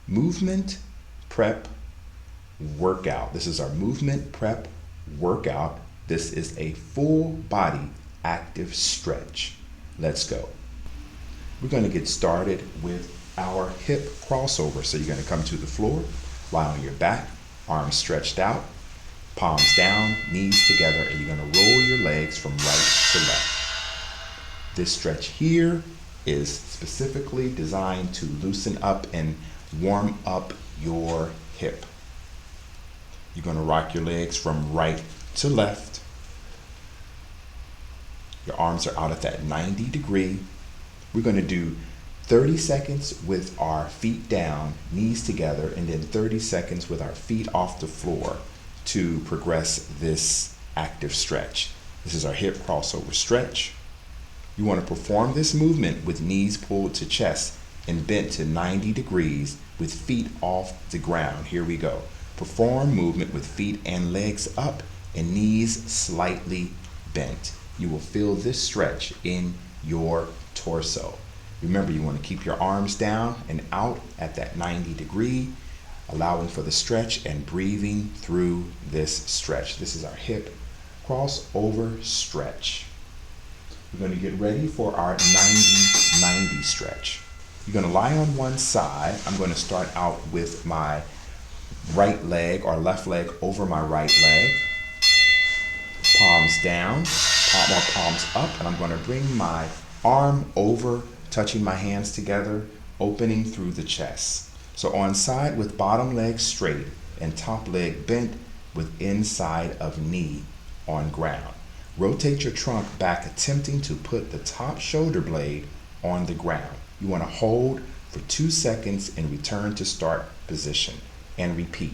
movement prep workout. This is our movement prep workout. This is a full body active stretch. Let's go. We're going to get started with our hip crossover. So you're going to come to the floor, lie on your back, arms stretched out, palms down, knees together, and you're going to roll your legs from right to left. This stretch here is specifically designed to loosen up and warm up your hip. You're going to rock your legs from right to left. Your arms are out at that 90 degree. We're going to do 30 seconds with our feet down, knees together, and then 30 seconds with our feet off the floor to progress this active stretch. This is our hip crossover stretch. You want to perform this movement with knees pulled to chest and bent to 90 degrees with feet off the ground. Here we go. Perform movement with feet and legs up and knees slightly bent. You will feel this stretch in your torso. Remember, you want to keep your arms down and out at that 90 degree, allowing for the stretch and breathing through this stretch. This is our hip crossover stretch. We're going to get ready for our 90-90 stretch. You're going to lie on one side. I'm going to start out with my right leg or left leg over my right leg. Palms down, palms up, and I'm going to bring my arm over, touching my hands together, opening through the chest. So on side with bottom leg straight and top leg bent with inside of knee on ground. Rotate your trunk back, attempting to put the top shoulder blade on the ground. You want to hold for 2 seconds and return to start position and repeat.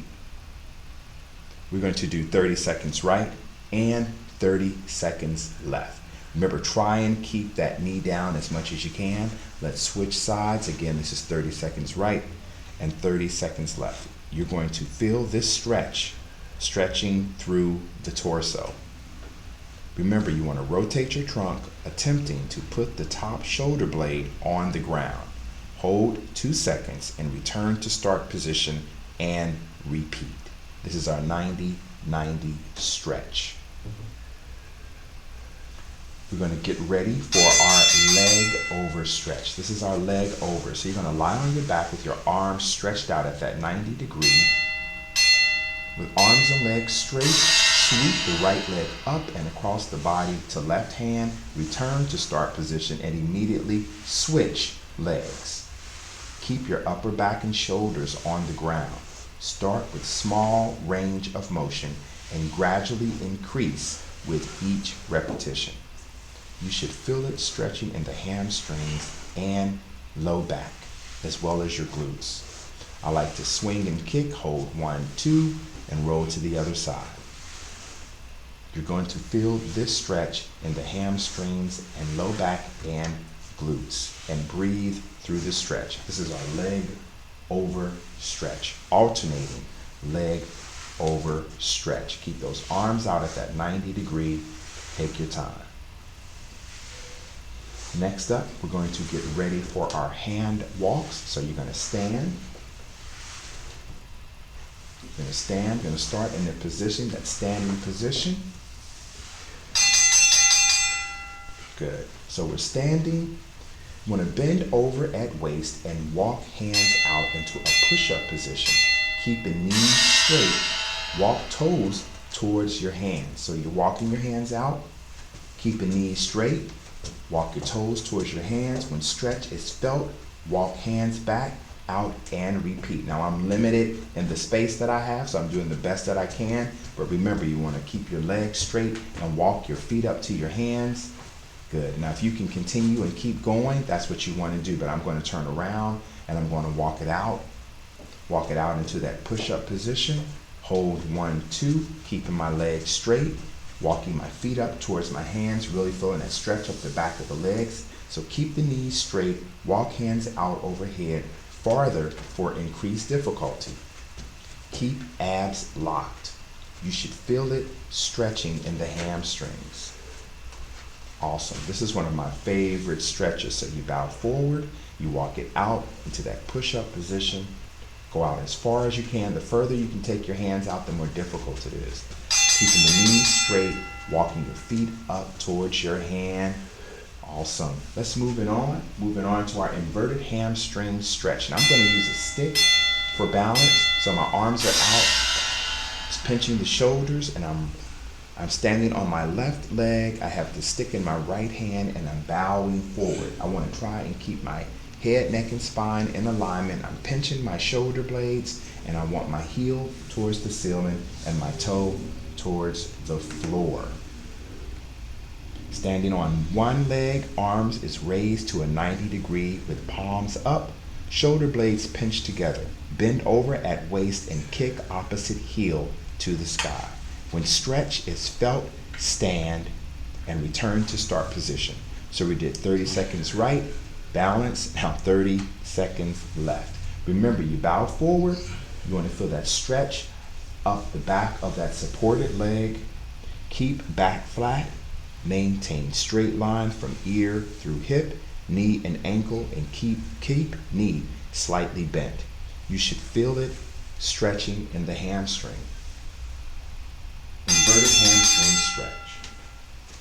We're going to do 30 seconds right and 30 seconds left. Remember, try and keep that knee down as much as you can. Let's switch sides. Again, this is 30 seconds right and 30 seconds left. You're going to feel this stretch, stretching through the torso. Remember, you want to rotate your trunk, attempting to put the top shoulder blade on the ground. Hold 2 seconds and return to start position and repeat. This is our 90-90 stretch. We're going to get ready for our leg over stretch. This is our leg over. So you're going to lie on your back with your arms stretched out at that 90 degree. With arms and legs straight, sweep the right leg up and across the body to left hand. Return to start position and immediately switch legs. Keep your upper back and shoulders on the ground. Start with small range of motion and gradually increase with each repetition. You should feel it stretching in the hamstrings and low back, as well as your glutes. I like to swing and kick, hold 1, 2, and roll to the other side. You're going to feel this stretch in the hamstrings and low back and glutes, and breathe through the stretch. This is our leg over stretch, alternating leg over stretch. Keep those arms out at that 90 degree. Take your time. Next up, we're going to get ready for our hand walks. So you're going to stand. You're going to stand. You're going to start in the position, that standing position. Good. So we're standing. You want to bend over at waist and walk hands out into a push-up position. Keep the knees straight. Walk toes towards your hands. So you're walking your hands out. Keep the knees straight. Walk your toes towards your hands. When stretch is felt, walk hands back, out, and repeat. Now I'm limited in the space that I have, so I'm doing the best that I can. But remember, you want to keep your legs straight and walk your feet up to your hands. Good. Now if you can continue and keep going, that's what you want to do. But I'm going to turn around and I'm going to walk it out. Walk it out into that push-up position. Hold 1, 2, keeping my legs straight. Walking my feet up towards my hands, really feeling that stretch up the back of the legs. So keep the knees straight, walk hands out overhead, farther for increased difficulty. Keep abs locked. You should feel it stretching in the hamstrings. Awesome. This is one of my favorite stretches. So you bow forward, you walk it out into that push-up position, Go out as far as you can. The further you can take your hands out, the more difficult it is. Keeping the knees straight, walking your feet up towards your hand. Awesome. Let's move it on. Moving on to our inverted hamstring stretch. And I'm going to use a stick for balance. So my arms are out, just pinching the shoulders, and I'm standing on my left leg. I have the stick in my right hand, and I'm bowing forward. I want to try and keep my head, neck, and spine in alignment. I'm pinching my shoulder blades, and I want my heel towards the ceiling and my toe towards the floor. Standing on one leg, arms is raised to a 90 degree with palms up, shoulder blades pinched together. Bend over at waist and kick opposite heel to the sky. When stretch is felt, stand and return to start position. So we did 30 seconds right, balance, now 30 seconds left. Remember, you bow forward, you want to feel that stretch up the back of that supported leg. Keep back flat, maintain straight line from ear through hip, knee and ankle, and keep knee slightly bent. You should feel it stretching in the hamstring. Inverted hamstring stretch.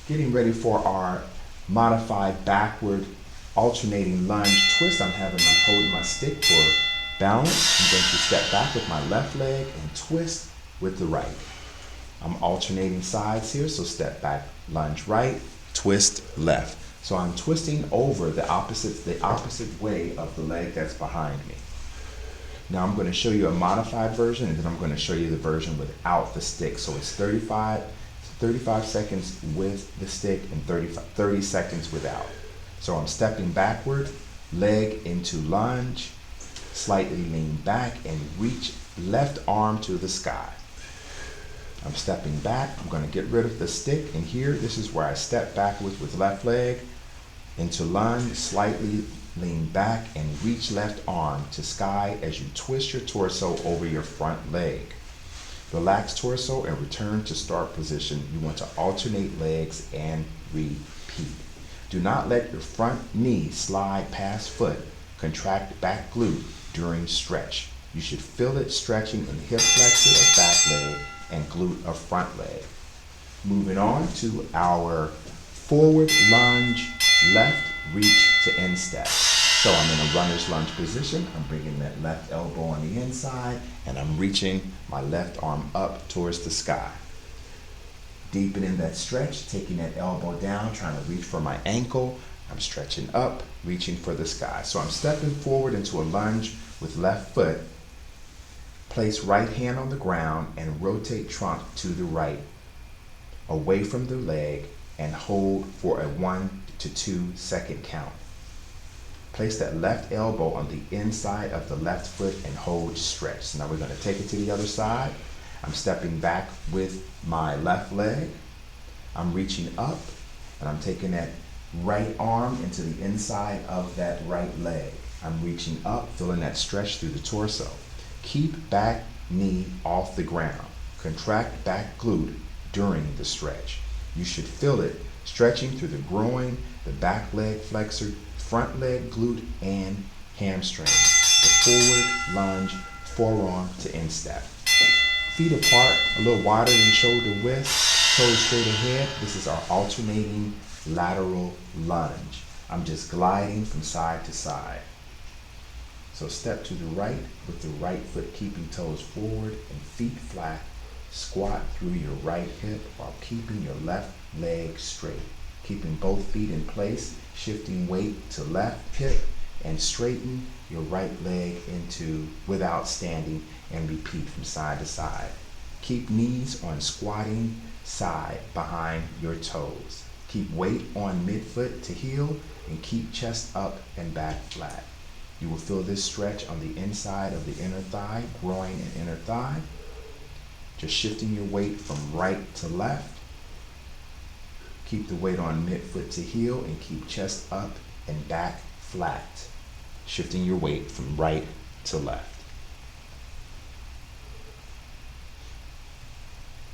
Getting ready for our modified backward alternating lunge twist. I'm holding my stick for balance. I'm going to step back with my left leg and twist with the right. I'm alternating sides here, so step back, lunge right, twist left. So I'm twisting over the opposite way of the leg that's behind me. Now I'm going to show you a modified version, and then I'm going to show you the version without the stick. So it's 35 seconds with the stick and 30 seconds without. So I'm stepping backward, leg into lunge, slightly lean back and reach left arm to the sky. I'm stepping back, I'm going to get rid of the stick, and here, this is where I step backwards with left leg into lunge, slightly lean back and reach left arm to sky as you twist your torso over your front leg. Relax torso and return to start position. You want to alternate legs and repeat. Do not let your front knee slide past foot. Contract back glute during stretch. You should feel it stretching in hip flexor of back leg and glute of front leg. Moving on to our forward lunge, left reach to instep. So I'm in a runner's lunge position. I'm bringing that left elbow on the inside, and I'm reaching my left arm up towards the sky. Deepening that stretch, taking that elbow down, trying to reach for my ankle. I'm stretching up, reaching for the sky. So I'm stepping forward into a lunge with left foot. Place right hand on the ground and rotate trunk to the right, away from the leg, and hold for a 1 to 2 second count. Place that left elbow on the inside of the left foot and hold stretch. So now we're going to take it to the other side. I'm stepping back with my left leg. I'm reaching up, and I'm taking that right arm into the inside of that right leg. I'm reaching up, feeling that stretch through the torso. Keep back knee off the ground. Contract back glute during the stretch. You should feel it stretching through the groin, the back leg flexor, front leg glute, and hamstring. The forward lunge, forearm to instep. Feet apart, a little wider than shoulder width, toes straight ahead. This is our alternating lateral lunge. I'm just gliding from side to side. So step to the right with the right foot keeping toes forward and feet flat. Squat through your right hip while keeping your left leg straight. Keeping both feet in place, shifting weight to left hip, and straighten your right leg into without standing, and repeat from side to side. Keep knees on squatting side behind your toes. Keep weight on midfoot to heel, and keep chest up and back flat. You will feel this stretch on the inside of the inner thigh, groin and inner thigh. Just shifting your weight from right to left. Keep the weight on midfoot to heel and keep chest up and back flat. Shifting your weight from right to left.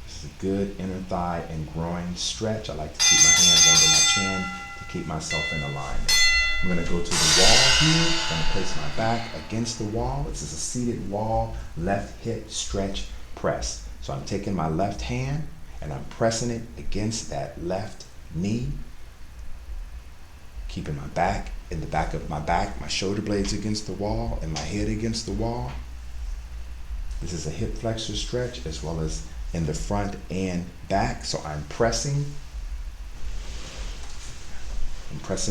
This is a good inner thigh and groin stretch. I like to keep my hands under my chin to keep myself in alignment. I'm gonna go to the wall here. I'm gonna place my back against the wall. This is a seated wall, left hip stretch press. So I'm taking my left hand and I'm pressing it against that left knee, keeping my back in the back of my back, my shoulder blades against the wall and my head against the wall. This is a hip flexor stretch as well as in the front and back. So I'm pressing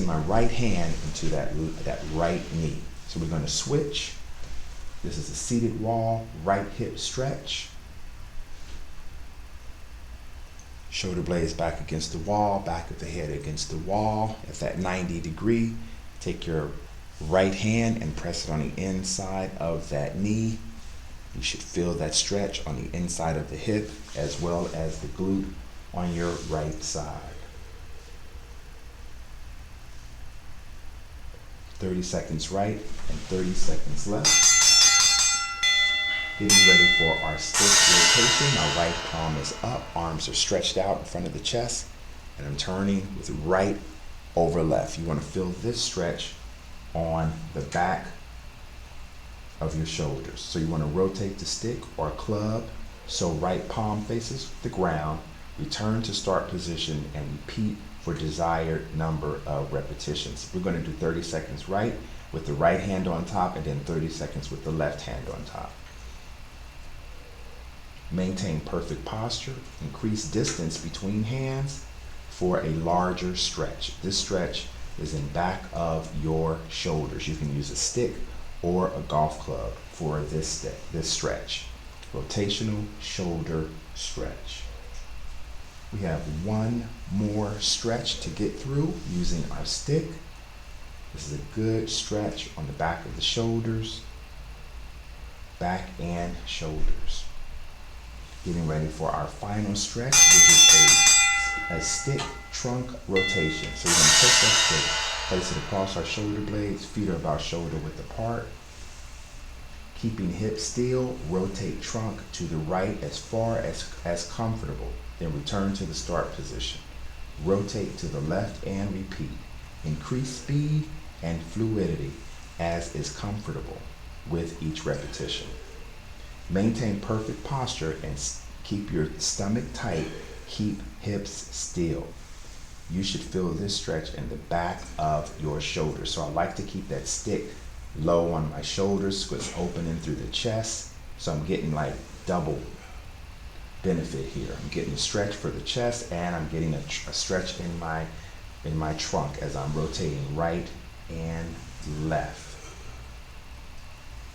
my right hand into that right knee. So we're going to switch. This is a seated wall, right hip stretch. Shoulder blades back against the wall, back of the head against the wall. At that 90 degree, take your right hand and press it on the inside of that knee. You should feel that stretch on the inside of the hip as well as the glute on your right side. 30 seconds right and 30 seconds left. Getting ready for our STIK rotation. My right palm is up, arms are stretched out in front of the chest, and I'm turning with right over left. You want to feel this stretch on the back of your shoulders. So you want to rotate the stick or club so right palm faces the ground, return to start position, and repeat for desired number of repetitions. We're going to do 30 seconds right with the right hand on top and then 30 seconds with the left hand on top. Maintain perfect posture, increase distance between hands for a larger stretch. This stretch is in back of your shoulders. You can use a stick or a golf club for this stretch. Rotational shoulder stretch. We have one more stretch to get through using our stick. This is a good stretch on the back of the shoulders, back and shoulders. Getting ready for our final stretch, which is a stick trunk rotation. So we're going to take that stick, place it across our shoulder blades, feet are about shoulder width apart. Keeping hips still, rotate trunk to the right as far as comfortable. Then return to the start position. Rotate to the left and repeat. Increase speed and fluidity as is comfortable with each repetition. Maintain perfect posture and keep your stomach tight. Keep hips still. You should feel this stretch in the back of your shoulders. So I like to keep that stick low on my shoulders, squeeze opening through the chest. So I'm getting like double benefit here. I'm getting a stretch for the chest and I'm getting a stretch in my trunk as I'm rotating right and left.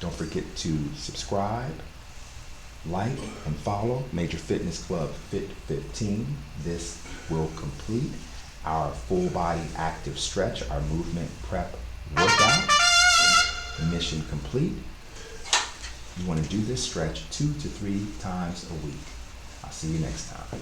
Don't forget to subscribe, like, and follow Major Fitness Club Fit 15. This will complete our full body active stretch, our movement prep workout. Mission complete. You want to do this stretch 2 to 3 times a week. I'll see you next time.